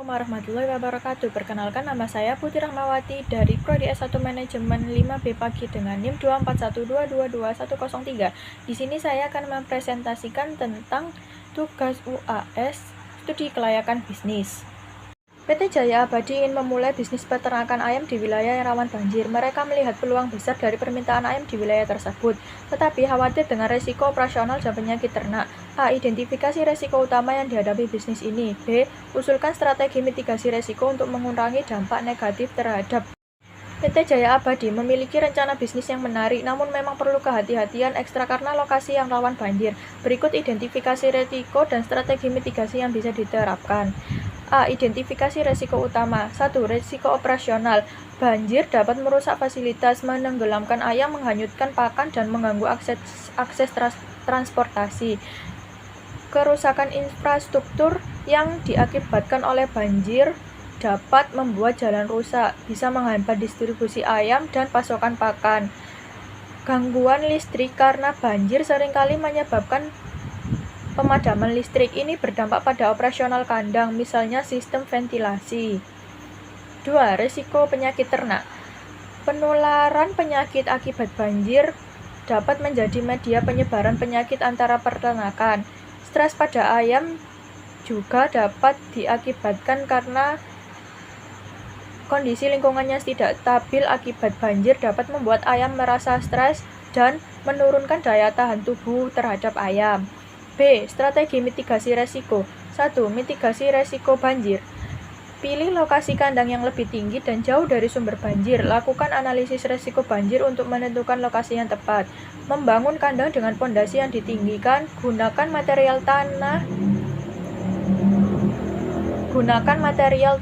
warahmatullahi wabarakatuh. Perkenalkan, nama saya Putri Rahmawati dari Prodi S1 Manajemen 5B Pagi dengan NIM 241222103. Di sini saya akan mempresentasikan tentang tugas UAS Studi Kelayakan Bisnis. PT Jaya Abadi ingin memulai bisnis peternakan ayam di wilayah yang rawan banjir. Mereka melihat peluang besar dari permintaan ayam di wilayah tersebut, tetapi khawatir dengan resiko operasional dan penyakit ternak. A. Identifikasi resiko utama yang dihadapi bisnis ini. B. Usulkan strategi mitigasi resiko untuk mengurangi dampak negatif terhadap PT Jaya Abadi memiliki rencana bisnis yang menarik, namun memang perlu kehati-hatian ekstra karena lokasi yang rawan banjir. Berikut identifikasi resiko dan strategi mitigasi yang bisa diterapkan. A. Identifikasi resiko utama. 1. Resiko operasional. Banjir dapat merusak fasilitas, menenggelamkan ayam, menghanyutkan pakan, dan mengganggu akses transportasi. Kerusakan infrastruktur yang diakibatkan oleh banjir dapat membuat jalan rusak, bisa menghambat distribusi ayam dan pasokan pakan. Gangguan listrik karena banjir seringkali menyebabkan pemadaman listrik. Ini berdampak pada operasional kandang, misalnya sistem ventilasi. 2. Risiko penyakit ternak. Penularan penyakit akibat banjir dapat menjadi media penyebaran penyakit antara peternakan. Stres pada ayam juga dapat diakibatkan karena kondisi lingkungannya tidak stabil akibat banjir dapat membuat ayam merasa stres dan menurunkan daya tahan tubuh terhadap ayam. B. Strategi mitigasi resiko. 1. Mitigasi resiko banjir. Pilih lokasi kandang yang lebih tinggi dan jauh dari sumber banjir. Lakukan analisis resiko banjir untuk menentukan lokasi yang tepat. Membangun kandang dengan pondasi yang ditinggikan. Gunakan material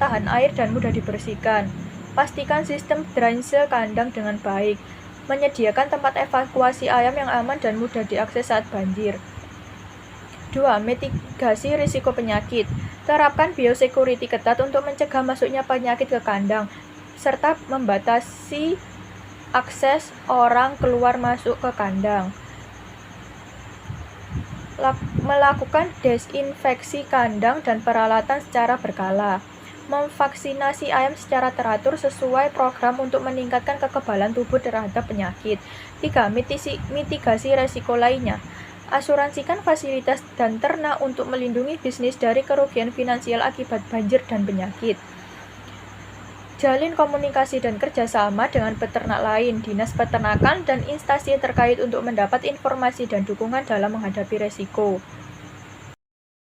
tahan air dan mudah dibersihkan. Pastikan sistem drainase kandang dengan baik. Menyediakan tempat evakuasi ayam yang aman dan mudah diakses saat banjir. 2. Mitigasi risiko penyakit. Terapkan biosecurity ketat untuk mencegah masuknya penyakit ke kandang, serta membatasi akses orang keluar masuk ke kandang. Melakukan desinfeksi kandang dan peralatan secara berkala. Memvaksinasi ayam secara teratur sesuai program untuk meningkatkan kekebalan tubuh terhadap penyakit. 3. Mitigasi risiko lainnya. Asuransikan fasilitas dan ternak untuk melindungi bisnis dari kerugian finansial akibat banjir dan penyakit. Jalin komunikasi dan kerjasama dengan peternak lain, dinas peternakan, dan instansi terkait untuk mendapat informasi dan dukungan dalam menghadapi resiko.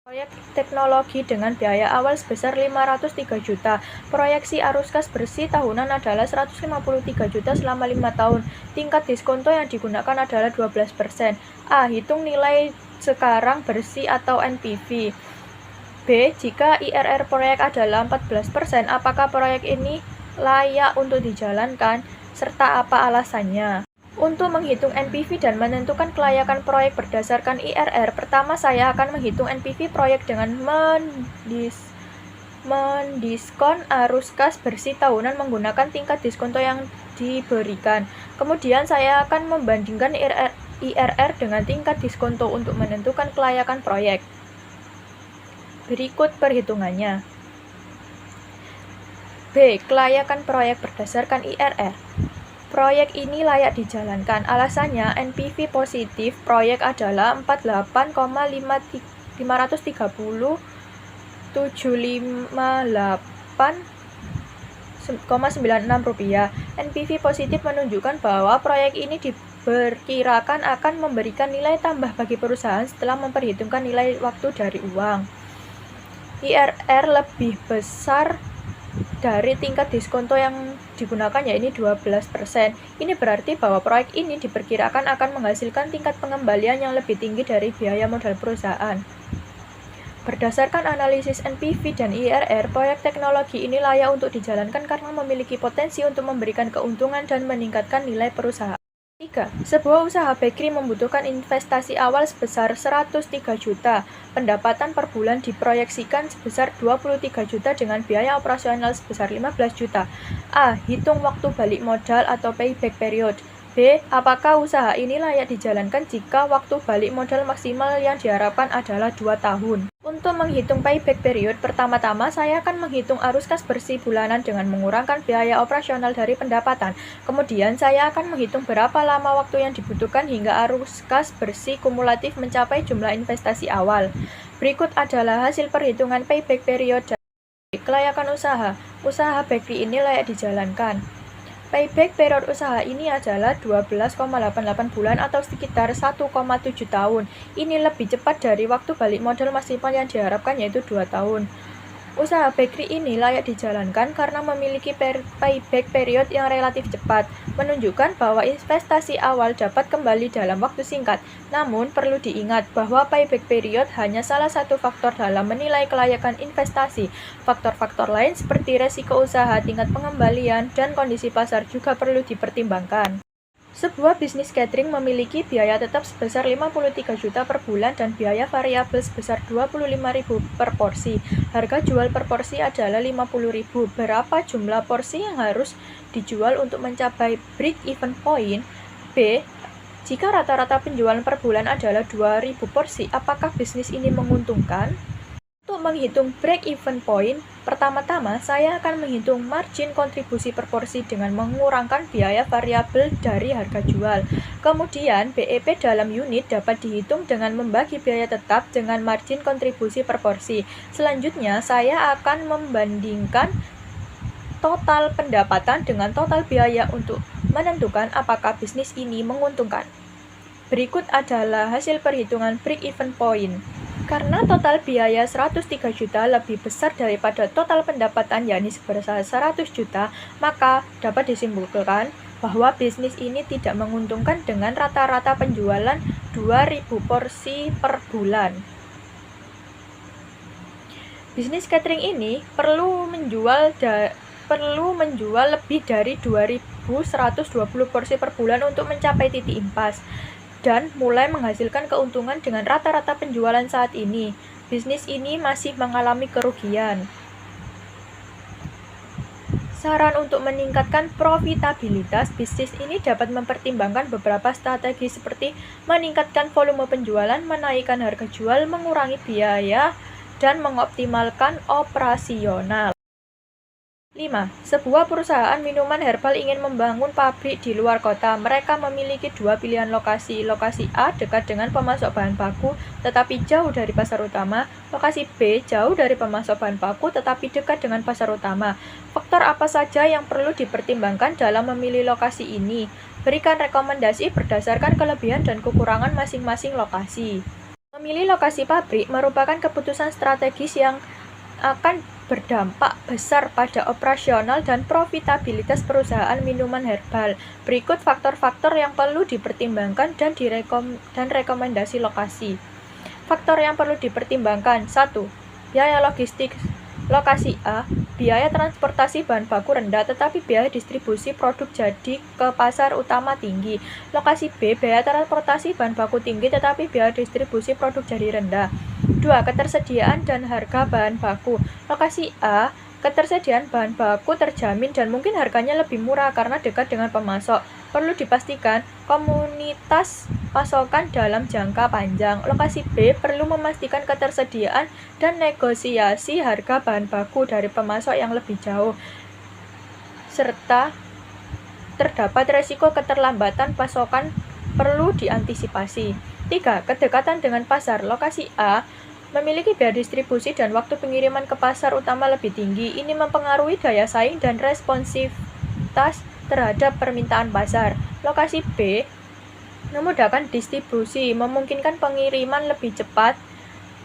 Proyek teknologi dengan biaya awal sebesar 503 juta. Proyeksi arus kas bersih tahunan adalah 153 juta selama 5 tahun. Tingkat diskonto yang digunakan adalah 12%. A. Hitung nilai sekarang bersih atau NPV. B. Jika IRR proyek adalah 14%, apakah proyek ini layak untuk dijalankan, serta apa alasannya? Untuk menghitung NPV dan menentukan kelayakan proyek berdasarkan IRR, pertama saya akan menghitung NPV proyek dengan mendiskon arus kas bersih tahunan menggunakan tingkat diskonto yang diberikan. Kemudian saya akan membandingkan IRR dengan tingkat diskonto untuk menentukan kelayakan proyek. Berikut perhitungannya. B. Kelayakan proyek berdasarkan IRR. Proyek ini layak dijalankan. Alasannya, NPV positif proyek adalah 48,758,96 rupiah. NPV positif menunjukkan bahwa proyek ini diperkirakan akan memberikan nilai tambah bagi perusahaan setelah memperhitungkan nilai waktu dari uang. IRR lebih besar dari tingkat diskonto yang digunakan, yaitu 12%. Ini berarti bahwa proyek ini diperkirakan akan menghasilkan tingkat pengembalian yang lebih tinggi dari biaya modal perusahaan. Berdasarkan analisis NPV dan IRR, proyek teknologi ini layak untuk dijalankan karena memiliki potensi untuk memberikan keuntungan dan meningkatkan nilai perusahaan. 3. Sebuah usaha bakery membutuhkan investasi awal sebesar 103 juta. Pendapatan per bulan diproyeksikan sebesar 23 juta dengan biaya operasional sebesar 15 juta. A. Hitung waktu balik modal atau payback period. B. Apakah usaha ini layak dijalankan jika waktu balik modal maksimal yang diharapkan adalah 2 tahun? Untuk menghitung payback period, pertama-tama saya akan menghitung arus kas bersih bulanan dengan mengurangkan biaya operasional dari pendapatan. Kemudian saya akan menghitung berapa lama waktu yang dibutuhkan hingga arus kas bersih kumulatif mencapai jumlah investasi awal. Berikut adalah hasil perhitungan payback period dari kelayakan usaha. Usaha bakery ini layak dijalankan. Payback period usaha ini adalah 12,88 bulan atau sekitar 1,7 tahun. Ini lebih cepat dari waktu balik modal maksimal yang diharapkan yaitu 2 tahun. Usaha bakery ini layak dijalankan karena memiliki payback period yang relatif cepat, menunjukkan bahwa investasi awal dapat kembali dalam waktu singkat. Namun, perlu diingat bahwa payback period hanya salah satu faktor dalam menilai kelayakan investasi. Faktor-faktor lain seperti resiko usaha, tingkat pengembalian, dan kondisi pasar juga perlu dipertimbangkan. Sebuah bisnis catering memiliki biaya tetap sebesar 53 juta per bulan dan biaya variabel sebesar 25.000 per porsi. Harga jual per porsi adalah 50.000. Berapa jumlah porsi yang harus dijual untuk mencapai break-even point? B. Jika rata-rata penjualan per bulan adalah 2.000 porsi, apakah bisnis ini menguntungkan? Untuk menghitung break-even point, pertama-tama saya akan menghitung margin kontribusi per porsi dengan mengurangkan biaya variabel dari harga jual. Kemudian, BEP dalam unit dapat dihitung dengan membagi biaya tetap dengan margin kontribusi per porsi. Selanjutnya, saya akan membandingkan total pendapatan dengan total biaya untuk menentukan apakah bisnis ini menguntungkan. Berikut adalah hasil perhitungan break-even point. Karena total biaya 103 juta lebih besar daripada total pendapatan yakni sebesar 100 juta, maka dapat disimpulkan bahwa bisnis ini tidak menguntungkan dengan rata-rata penjualan 2.000 porsi per bulan. Bisnis catering ini perlu menjual lebih dari 2.120 porsi per bulan untuk mencapai titik impas dan mulai menghasilkan keuntungan dengan rata-rata penjualan saat ini. Bisnis ini masih mengalami kerugian. Saran untuk meningkatkan profitabilitas bisnis ini dapat mempertimbangkan beberapa strategi seperti meningkatkan volume penjualan, menaikkan harga jual, mengurangi biaya, dan mengoptimalkan operasional. 5. Sebuah perusahaan minuman herbal ingin membangun pabrik di luar kota. Mereka memiliki dua pilihan lokasi. Lokasi A dekat dengan pemasok bahan baku tetapi jauh dari pasar utama. Lokasi B jauh dari pemasok bahan baku tetapi dekat dengan pasar utama. Faktor apa saja yang perlu dipertimbangkan dalam memilih lokasi ini? Berikan rekomendasi berdasarkan kelebihan dan kekurangan masing-masing lokasi. Memilih lokasi pabrik merupakan keputusan strategis yang akan berdampak besar pada operasional dan profitabilitas perusahaan minuman herbal. Berikut faktor-faktor yang perlu dipertimbangkan dan rekomendasi lokasi. Faktor yang perlu dipertimbangkan: 1. Biaya logistik. Lokasi A, biaya transportasi bahan baku rendah tetapi biaya distribusi produk jadi ke pasar utama tinggi. Lokasi B, biaya transportasi bahan baku tinggi tetapi biaya distribusi produk jadi rendah. 2. Ketersediaan dan harga bahan baku. Lokasi A, ketersediaan bahan baku terjamin dan mungkin harganya lebih murah karena dekat dengan pemasok. Perlu dipastikan komunitas pasokan dalam jangka panjang. Lokasi B, perlu memastikan ketersediaan dan negosiasi harga bahan baku dari pemasok yang lebih jauh, serta terdapat resiko keterlambatan pasokan perlu diantisipasi. 3. Kedekatan dengan pasar. Lokasi A memiliki biaya distribusi dan waktu pengiriman ke pasar utama lebih tinggi. Ini mempengaruhi daya saing dan responsivitas terhadap permintaan pasar. Lokasi B memudahkan distribusi, memungkinkan pengiriman lebih cepat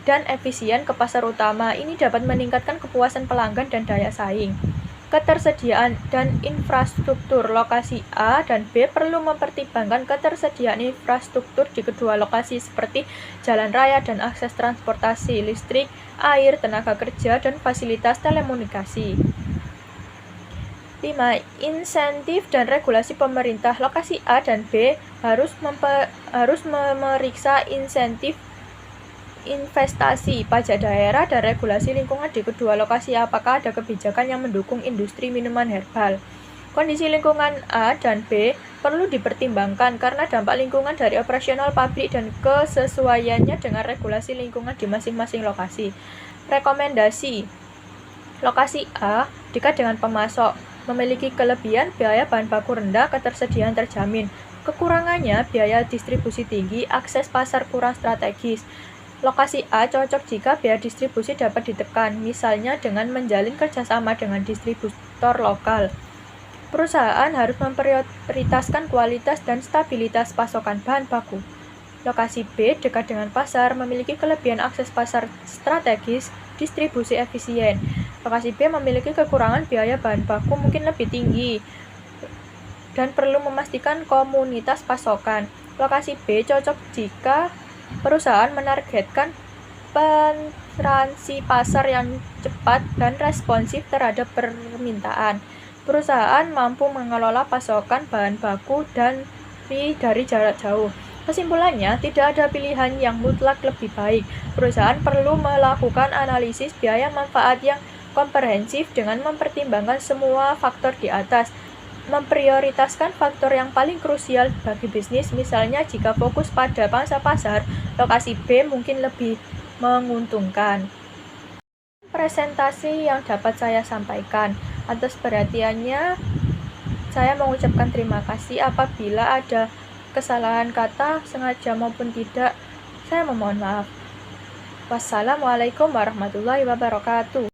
dan efisien ke pasar utama. Ini dapat meningkatkan kepuasan pelanggan dan daya saing. Ketersediaan dan infrastruktur. Lokasi A dan B perlu mempertimbangkan ketersediaan infrastruktur di kedua lokasi seperti jalan raya dan akses transportasi, listrik, air, tenaga kerja, dan fasilitas telekomunikasi. 5. Insentif dan regulasi pemerintah. Lokasi A dan B harus memeriksa insentif investasi, pajak daerah, dan regulasi lingkungan di kedua lokasi. Apakah ada kebijakan yang mendukung industri minuman herbal? Kondisi lingkungan A dan B perlu dipertimbangkan karena dampak lingkungan dari operasional pabrik dan kesesuaiannya dengan regulasi lingkungan di masing-masing lokasi. Rekomendasi: lokasi A dekat dengan pemasok, memiliki kelebihan biaya bahan baku rendah, ketersediaan terjamin. Kekurangannya biaya distribusi tinggi, akses pasar kurang strategis. Lokasi A cocok jika biaya distribusi dapat ditekan, misalnya dengan menjalin kerjasama dengan distributor lokal. Perusahaan harus memprioritaskan kualitas dan stabilitas pasokan bahan baku. Lokasi B dekat dengan pasar, memiliki kelebihan akses pasar strategis, distribusi efisien. Lokasi B memiliki kekurangan biaya bahan baku mungkin lebih tinggi dan perlu memastikan komunitas pasokan. Lokasi B cocok jika perusahaan menargetkan penetrasi pasar yang cepat dan responsif terhadap permintaan. Perusahaan mampu mengelola pasokan bahan baku dari jarak jauh. Kesimpulannya, tidak ada pilihan yang mutlak lebih baik. Perusahaan perlu melakukan analisis biaya manfaat yang komprehensif dengan mempertimbangkan semua faktor di atas. Memprioritaskan faktor yang paling krusial bagi bisnis, misalnya jika fokus pada pangsa pasar, lokasi B mungkin lebih menguntungkan. Presentasi yang dapat saya sampaikan. Atas perhatiannya, saya mengucapkan terima kasih. Apabila ada kesalahan kata, sengaja maupun tidak, saya memohon maaf. Wassalamualaikum warahmatullahi wabarakatuh.